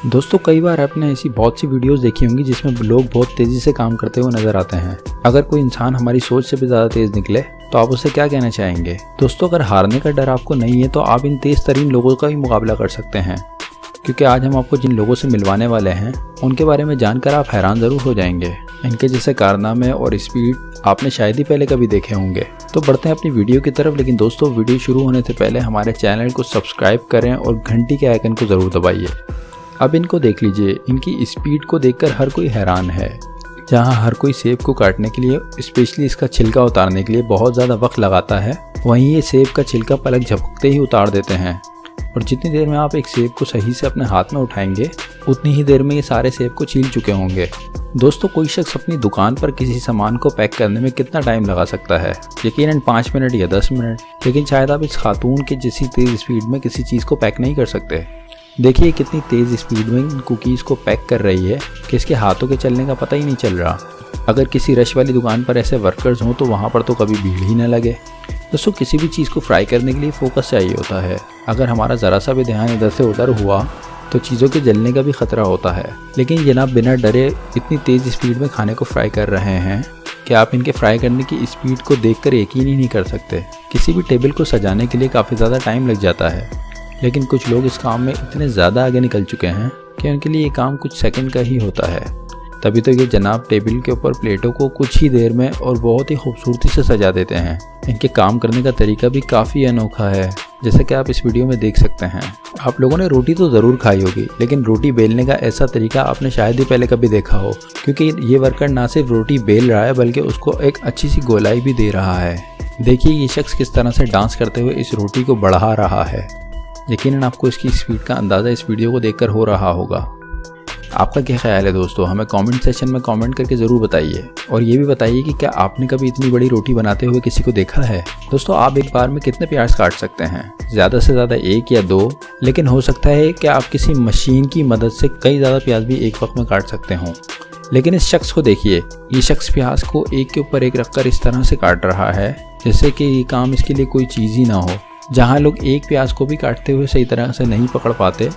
दोस्तों कई बार आपने ऐसी बहुत सी वीडियोस देखी होंगी जिसमें लोग बहुत तेज़ी से काम करते हुए नजर आते हैं। अगर कोई इंसान हमारी सोच से भी ज़्यादा तेज़ निकले तो आप उसे क्या कहना चाहेंगे? दोस्तों अगर हारने का डर आपको नहीं है तो आप इन तेज़ तरीन लोगों का भी मुकाबला कर सकते हैं, क्योंकि आज हम आपको जिन लोगों से मिलवाने वाले हैं उनके बारे में जानकर आप हैरान ज़रूर हो जाएंगे। इनके जैसे कारनामे और स्पीड आपने शायद ही पहले कभी देखे होंगे। तो बढ़ते हैं अपनी वीडियो की तरफ, लेकिन दोस्तों वीडियो शुरू होने से पहले हमारे चैनल को सब्सक्राइब करें और घंटी के आइकन को ज़रूर दबाइए। अब इनको देख लीजिए, इनकी स्पीड को देखकर हर कोई हैरान है। जहां हर कोई सेब को काटने के लिए, स्पेशली इसका छिलका उतारने के लिए बहुत ज़्यादा वक्त लगाता है, वहीं ये सेब का छिलका पलक झपकते ही उतार देते हैं। और जितनी देर में आप एक सेब को सही से अपने हाथ में उठाएंगे उतनी ही देर में ये सारे सेब को छील चुके होंगे। दोस्तों कोई शख्स अपनी दुकान पर किसी सामान को पैक करने में कितना टाइम लगा सकता है? यकीनन 5 मिनट या 10 मिनट, लेकिन शायद आप इस खातून के जैसी तेज़ स्पीड में किसी चीज़ को पैक नहीं कर सकते। देखिए कितनी तेज़ स्पीड में इन कुकीज़ को पैक कर रही है कि इसके हाथों के चलने का पता ही नहीं चल रहा। अगर किसी रश वाली दुकान पर ऐसे वर्कर्स हों तो वहाँ पर तो कभी भीड़ ही न लगे। दोस्तों किसी भी चीज़ को फ्राई करने के लिए फोकस चाहिए होता है। अगर हमारा ज़रा सा भी ध्यान इधर से उधर हुआ तो चीज़ों के जलने का भी खतरा होता है। लेकिन जनाब बिना डरे इतनी तेज़ स्पीड में खाने को फ्राई कर रहे हैं कि आप इनके फ्राई करने की स्पीड को देखकर यकीन ही नहीं कर सकते। किसी भी टेबल को सजाने के लिए काफ़ी ज़्यादा टाइम लग जाता है, लेकिन कुछ लोग इस काम में इतने ज़्यादा आगे निकल चुके हैं कि उनके लिए ये काम कुछ सेकंड का ही होता है। तभी तो ये जनाब टेबल के ऊपर प्लेटों को कुछ ही देर में और बहुत ही खूबसूरती से सजा देते हैं। इनके काम करने का तरीका भी काफ़ी अनोखा है, जैसे कि आप इस वीडियो में देख सकते हैं। आप लोगों ने रोटी तो ज़रूर खाई होगी, लेकिन रोटी बेलने का ऐसा तरीका आपने शायद ही पहले कभी देखा हो, क्योंकि ये वर्कर ना सिर्फ रोटी बेल रहा है बल्कि उसको एक अच्छी सी गोलाई भी दे रहा है। देखिए ये शख्स किस तरह से डांस करते हुए इस रोटी को बढ़ा रहा है। यकीनन आपको इसकी स्पीड का अंदाज़ा इस वीडियो को देखकर हो रहा होगा। आपका क्या ख्याल है दोस्तों? हमें कमेंट सेक्शन में कमेंट करके ज़रूर बताइए, और ये भी बताइए कि क्या आपने कभी इतनी बड़ी रोटी बनाते हुए किसी को देखा है? दोस्तों आप एक बार में कितने प्याज काट सकते हैं? ज़्यादा से ज़्यादा 1 या 2, लेकिन हो सकता है कि आप किसी मशीन की मदद से कई ज़्यादा प्याज भी एक वक्त में काट सकते हों। लेकिन इस शख्स को देखिए, ये शख्स प्याज को एक के ऊपर एक रखकर इस तरह से काट रहा है जैसे कि ये काम इसके लिए कोई चीज़ ही ना हो। जहाँ लोग एक प्याज को भी काटते हुए सही तरह से नहीं पकड़ पाते,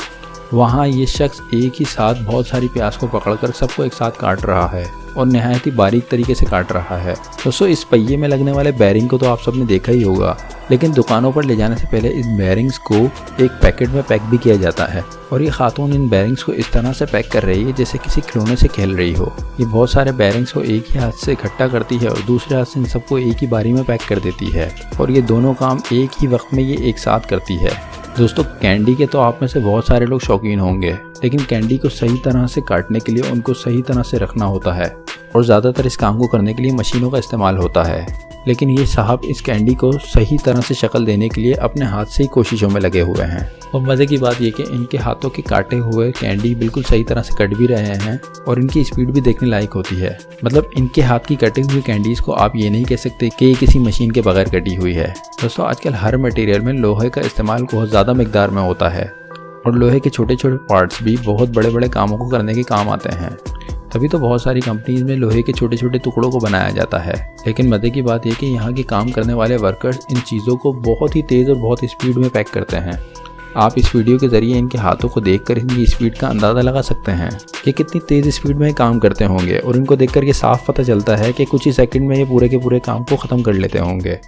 वहाँ ये शख्स एक ही साथ बहुत सारी प्याज को पकड़कर सबको एक साथ काट रहा है और नहायत ही बारीक तरीके से काट रहा है। दोस्तों इस पहिए में लगने वाले बैरिंग को तो आप सबने देखा ही होगा, लेकिन दुकानों पर ले जाने से पहले इन बैरिंग्स को एक पैकेट में पैक भी किया जाता है, और ये खातून इन बैरिंग्स को इस तरह से पैक कर रही है जैसे किसी खिलौने से खेल रही हो। ये बहुत सारे बैरिंग्स को एक ही हाथ से इकट्ठा करती है और दूसरे हाथ से इन सबको एक ही बारी में पैक कर देती है, और ये दोनों काम एक ही वक्त में ये एक साथ करती है। दोस्तों कैंडी के तो आप में से बहुत सारे लोग शौकीन होंगे, लेकिन कैंडी को सही तरह से काटने के लिए उनको सही तरह से रखना होता है, और ज़्यादातर इस काम को करने के लिए मशीनों का इस्तेमाल होता है। लेकिन ये साहब इस कैंडी को सही तरह से शक्ल देने के लिए अपने हाथ से ही कोशिशों में लगे हुए हैं। और मज़े की बात यह कि इनके हाथों के काटे हुए कैंडी बिल्कुल सही तरह से कट भी रहे हैं, और इनकी स्पीड भी देखने लायक होती है। मतलब इनके हाथ की कटी हुई कैंडीज़ को आप ये नहीं कह सकते कि ये किसी मशीन के बगैर कटी हुई है। दोस्तों आजकल हर मटेरियल में लोहे का इस्तेमाल बहुत ज़्यादा मिकदार में होता है, और लोहे के छोटे छोटे पार्ट्स भी बहुत बड़े बड़े कामों को करने के काम आते हैं। तभी तो बहुत सारी कंपनीज में लोहे के छोटे छोटे टुकड़ों को बनाया जाता है। लेकिन मज़े की बात यह कि यहाँ के काम करने वाले वर्कर्स इन चीज़ों को बहुत ही तेज़ और बहुत स्पीड में पैक करते हैं। आप इस वीडियो के ज़रिए इनके हाथों को देखकर इनकी स्पीड का अंदाज़ा लगा सकते हैं कि कितनी तेज़ स्पीड में काम करते होंगे, और इनको देखकर ये साफ पता चलता है कि कुछ ही सेकंड में ये पूरे के पूरे काम को ख़त्म कर लेते होंगे।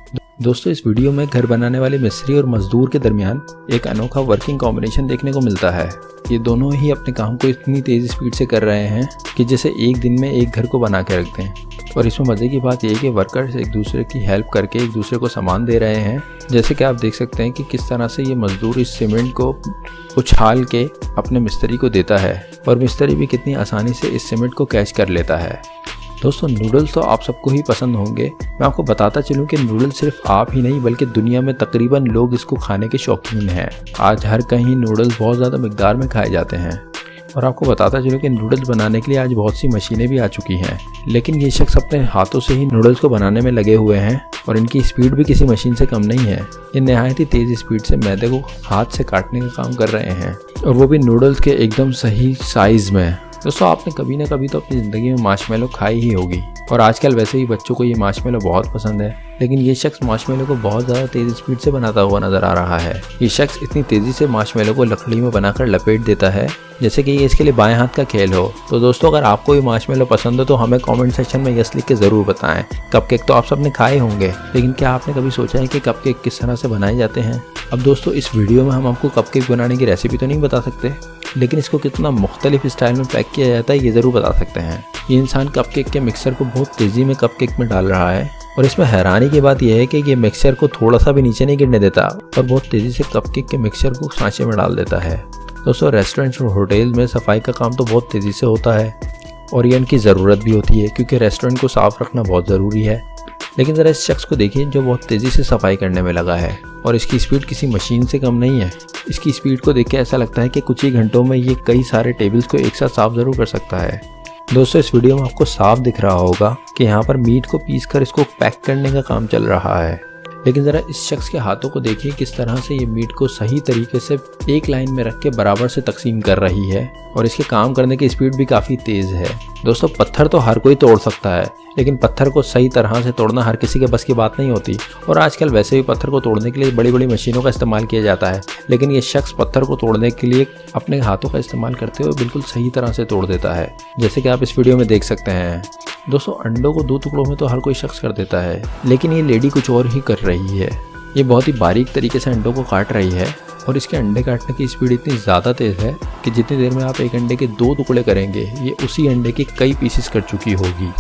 दोस्तों इस वीडियो में घर बनाने वाले मिस्त्री और मजदूर के दरमियान एक अनोखा वर्किंग कॉम्बिनेशन देखने को मिलता है। ये दोनों ही अपने काम को इतनी तेज़ स्पीड से कर रहे हैं कि जैसे एक दिन में एक घर को बना के रखते हैं। और इसमें मज़े की बात यह है कि वर्कर्स एक दूसरे की हेल्प करके एक दूसरे को सामान दे रहे हैं। जैसे कि आप देख सकते हैं कि किस तरह से ये मजदूर इस सीमेंट को उछाल के अपने मिस्त्री को देता है, और मिस्त्री भी कितनी आसानी से इस सीमेंट को कैच कर लेता है। दोस्तों नूडल्स तो आप सबको ही पसंद होंगे। मैं आपको बताता चलूं कि नूडल्स सिर्फ आप ही नहीं बल्कि दुनिया में तकरीबन लोग इसको खाने के शौकीन हैं। आज हर कहीं नूडल्स बहुत ज़्यादा मिकदार में खाए जाते हैं, और आपको बताता चलूं कि नूडल्स बनाने के लिए आज बहुत सी मशीनें भी आ चुकी हैं, लेकिन ये शख्स अपने हाथों से ही नूडल्स को बनाने में लगे हुए हैं, और इनकी स्पीड भी किसी मशीन से कम नहीं है। ये नहायत ही तेज़ स्पीड से मैदे को हाथ से काटने का काम कर रहे हैं, और वो भी नूडल्स के एकदम सही साइज़ में। दोस्तों आपने कभी ना कभी तो अपनी ज़िंदगी में मार्शमेलो खाई ही होगी और आजकल वैसे भी बच्चों को ये मार्शमेलो बहुत पसंद है। लेकिन ये शख्स मार्शमेलो को बहुत ज़्यादा तेज़ स्पीड से बनाता हुआ नजर आ रहा है। ये शख्स इतनी तेज़ी से मार्शमेलो को लकड़ी में बनाकर लपेट देता है जैसे कि ये इसके लिए बाएं हाथ का खेल हो। तो दोस्तों अगर आपको ये मार्शमेलो पसंद हो तो हमें कमेंट सेक्शन में यस लिख के ज़रूर बताएं। कपकेक तो आप सबने खाए होंगे, लेकिन क्या आपने कभी सोचा है कि कपकेक किस तरह से बनाए जाते हैं? अब दोस्तों इस वीडियो में हम आपको कपकेक बनाने की रेसिपी तो नहीं बता सकते, लेकिन इसको कितना मुख्तलिफ स्टाइल में पैक किया जाता है ये ज़रूर बता सकते हैं। ये इंसान कपकेक के मिक्सर को बहुत तेज़ी में कपकेक में डाल रहा है और इसमें हैरानी की बात यह है कि ये मिक्सर को थोड़ा सा भी नीचे नहीं गिरने देता और बहुत तेज़ी से कपकेक के मिक्सर को सांचे में डाल देता है। दोस्तों रेस्टोरेंट्स और होटल में सफाई का काम तो बहुत तेज़ी से होता है और ये इनकी ज़रूरत भी होती है क्योंकि रेस्टोरेंट को साफ़ रखना बहुत ज़रूरी है। लेकिन ज़रा इस शख्स को देखिए जो बहुत तेज़ी से सफाई करने में लगा है और इसकी स्पीड किसी मशीन से कम नहीं है। इसकी स्पीड को देख के ऐसा लगता है कि कुछ ही घंटों में ये कई सारे टेबल्स को एक साथ साफ ज़रूर कर सकता है। दोस्तों इस वीडियो में आपको साफ दिख रहा होगा कि यहाँ पर मीट को पीस कर इसको पैक करने का काम चल रहा है। लेकिन ज़रा इस शख्स के हाथों को देखिए किस तरह से ये मीट को सही तरीके से एक लाइन में रख के बराबर से तकसीम कर रही है और इसके काम करने की स्पीड भी काफ़ी तेज़ है। दोस्तों पत्थर तो हर कोई तोड़ सकता है, लेकिन पत्थर को सही तरह से तोड़ना हर किसी के बस की बात नहीं होती और आजकल वैसे भी पत्थर को तोड़ने के लिए बड़ी बड़ी मशीनों का इस्तेमाल किया जाता है, लेकिन ये शख्स पत्थर को तोड़ने के लिए अपने हाथों का इस्तेमाल करते हुए बिल्कुल सही तरह से तोड़ देता है, जैसे कि आप इस वीडियो में देख सकते हैं। दोस्तों अंडों को 2 टुकड़ों में तो हर कोई शख्स कर देता है, लेकिन ये लेडी कुछ और ही कर रही है। ये बहुत ही बारीक तरीके से अंडों को काट रही है और इसके अंडे काटने की स्पीड इतनी ज़्यादा तेज़ है कि जितनी देर में आप एक अंडे के 2 टुकड़े करेंगे ये उसी अंडे के कई पीसेस कर चुकी होगी।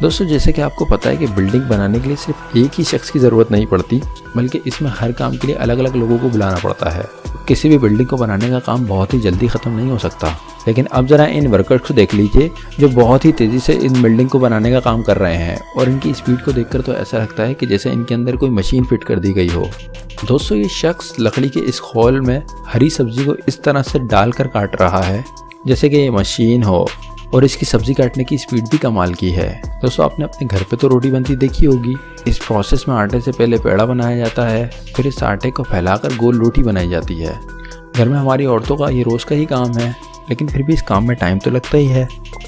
दोस्तों जैसे कि आपको पता है कि बिल्डिंग बनाने के लिए सिर्फ एक ही शख्स की ज़रूरत नहीं पड़ती, बल्कि इसमें हर काम के लिए अलग अलग लोगों को बुलाना पड़ता है। किसी भी बिल्डिंग को बनाने का काम बहुत ही जल्दी ख़त्म नहीं हो सकता। लेकिन अब ज़रा इन वर्कर्स को देख लीजिए जो बहुत ही तेज़ी से इन बिल्डिंग को बनाने का काम कर रहे हैं और इनकी स्पीड को देखकर तो ऐसा लगता है कि जैसे इनके अंदर कोई मशीन फिट कर दी गई हो। दोस्तों ये शख्स लकड़ी के इस खोल में हरी सब्जी को इस तरह से डालकर काट रहा है जैसे कि ये मशीन हो और इसकी सब्जी काटने की स्पीड भी कमाल की है। दोस्तों आपने अपने घर पे तो रोटी बनती देखी होगी। इस प्रोसेस में आटे से पहले पेड़ा बनाया जाता है, फिर इस आटे को फैलाकर गोल रोटी बनाई जाती है। घर में हमारी औरतों का ये रोज़ का ही काम है, लेकिन फिर भी इस काम में टाइम तो लगता ही है।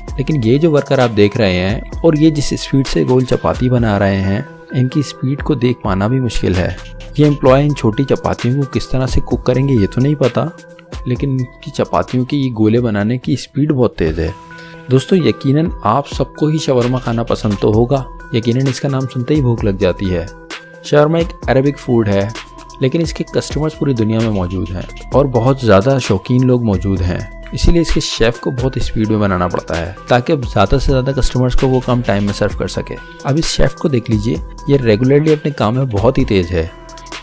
लेकिन ये जो वर्कर आप देख रहे हैं और ये जिस स्पीड से गोल चपाती बना रहे हैं, इनकी स्पीड को देख पाना भी मुश्किल है। ये एम्प्लॉय इन छोटी चपातियों को किस तरह से कुक करेंगे ये तो नहीं पता, लेकिन इनकी चपातियों की ये गोले बनाने की स्पीड बहुत तेज़ है। दोस्तों यकीनन आप सबको ही शवरमा खाना पसंद तो होगा, यकीनन इसका नाम सुनते ही भूख लग जाती है। शवरमा एक अरबिक फूड है, लेकिन इसके कस्टमर्स पूरी दुनिया में मौजूद हैं और बहुत ज़्यादा शौकीन लोग मौजूद हैं। इसीलिए इसके शेफ़ को बहुत स्पीड में बनाना पड़ता है ताकि अब ज़्यादा से ज़्यादा कस्टमर्स को वो कम टाइम में सर्व कर सके। अब इस शेफ़ को देख लीजिए, ये रेगुलरली अपने काम में बहुत ही तेज़ है।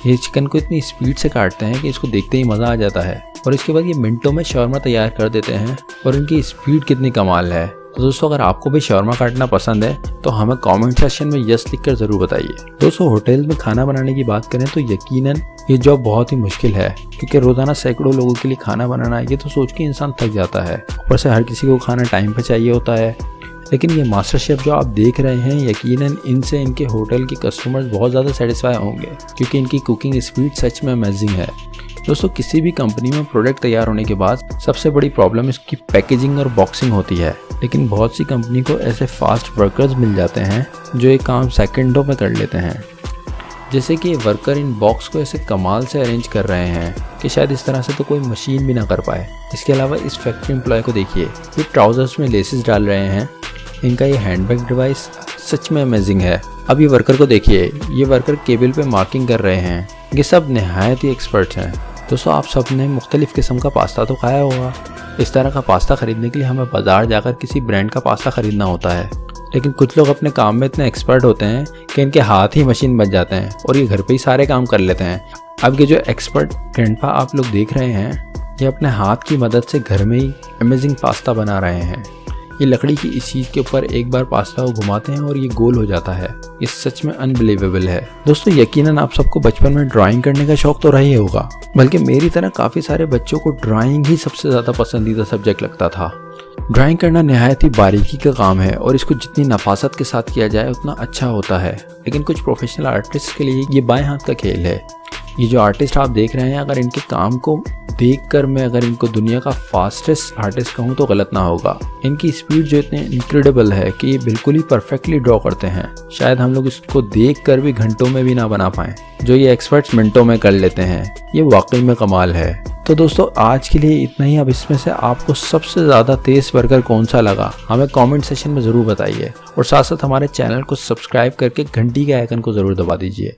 ये चिकन को इतनी स्पीड से काटते हैं कि इसको देखते ही मज़ा आ जाता है और इसके बाद ये मिनटों में शवरमा तैयार कर देते हैं और इनकी स्पीड कितनी कमाल है। तो दोस्तों अगर आपको भी शवरमा काटना पसंद है तो हमें कमेंट सेक्शन में यस लिखकर ज़रूर बताइए। दोस्तों होटल में खाना बनाने की बात करें तो यकीनन ये जॉब बहुत ही मुश्किल है क्योंकि रोज़ाना सैकड़ों लोगों के लिए खाना बनाना ये तो सोच के इंसान थक जाता है। ऊपर से हर किसी को खाना टाइम पर चाहिए होता है। लेकिन ये मास्टर शेफ़ जो आप देख रहे हैं, यकीनन इनसे इनके होटल के कस्टमर्स बहुत ज़्यादा सेटिस्फाई होंगे क्योंकि इनकी कुकिंग स्पीड सच में अमेजिंग है। दोस्तों किसी भी कंपनी में प्रोडक्ट तैयार होने के बाद सबसे बड़ी प्रॉब्लम इसकी पैकेजिंग और बॉक्सिंग होती है, लेकिन बहुत सी कंपनी को ऐसे फास्ट वर्कर्स मिल जाते हैं जो ये काम सेकंडों में कर लेते हैं। जैसे कि ये वर्कर इन बॉक्स को ऐसे कमाल से अरेंज कर रहे हैं कि शायद इस तरह से तो कोई मशीन भी ना कर पाए। इसके अलावा इस फैक्ट्री एम्प्लॉय को देखिए, ये ट्राउजर्स में लेसेस डाल रहे हैं। इनका ये हैंडबैग डिवाइस सच में अमेजिंग है। अब ये वर्कर को देखिए, ये वर्कर केबल पे मार्किंग कर रहे हैं। ये सब नहायत ही एक्सपर्ट्स हैं। दोस्तों आप सब ने मुख्तलिफ़ किस्म का पास्ता तो खाया होगा। इस तरह का पास्ता ख़रीदने के लिए हमें बाज़ार जाकर किसी ब्रांड का पास्ता ख़रीदना होता है, लेकिन कुछ लोग अपने काम में इतने एक्सपर्ट होते हैं कि इनके हाथ ही मशीन बन जाते हैं और ये घर पे ही सारे काम कर लेते हैं। अब ये जो एक्सपर्ट ग्रैंडपा आप लोग देख रहे हैं, ये अपने हाथ की मदद से घर में ही अमेजिंग पास्ता बना रहे हैं। ये लकड़ी की इस चीज़ के ऊपर एक बार पास्ता को घुमाते हैं और ये गोल हो जाता है। ये सच में अनबिलीवेबल है। दोस्तों यकीनन आप सबको बचपन में ड्राइंग करने का शौक तो रहा ही होगा, बल्कि मेरी तरह काफ़ी सारे बच्चों को ड्राइंग ही सबसे ज़्यादा पसंदीदा सब्जेक्ट लगता था। ड्राइंग करना नहायत ही बारीकी का काम है और इसको जितनी नफासत के साथ किया जाए उतना अच्छा होता है, लेकिन कुछ प्रोफेशनल आर्टिस्ट के लिए ये बाएं हाथ का खेल है। ये जो आर्टिस्ट आप देख रहे हैं, अगर इनके काम को देखकर मैं अगर इनको दुनिया का फास्टेस्ट आर्टिस्ट कहूँ तो गलत ना होगा। इनकी स्पीड जो इतने इनक्रेडिबल है कि ये बिल्कुल ही परफेक्टली ड्रॉ करते हैं। शायद हम लोग इसको देखकर भी घंटों में भी ना बना पाएं, जो ये एक्सपर्ट्स मिनटों में कर लेते हैं। ये वाकई में कमाल है। तो दोस्तों आज के लिए इतना ही। अब इसमें से आपको सबसे ज़्यादा तेज बर्गर कौन सा लगा हमें कमेंट सेक्शन में ज़रूर बताइए, और साथ साथ हमारे चैनल को सब्सक्राइब करके घंटी के आइकन को ज़रूर दबा दीजिए।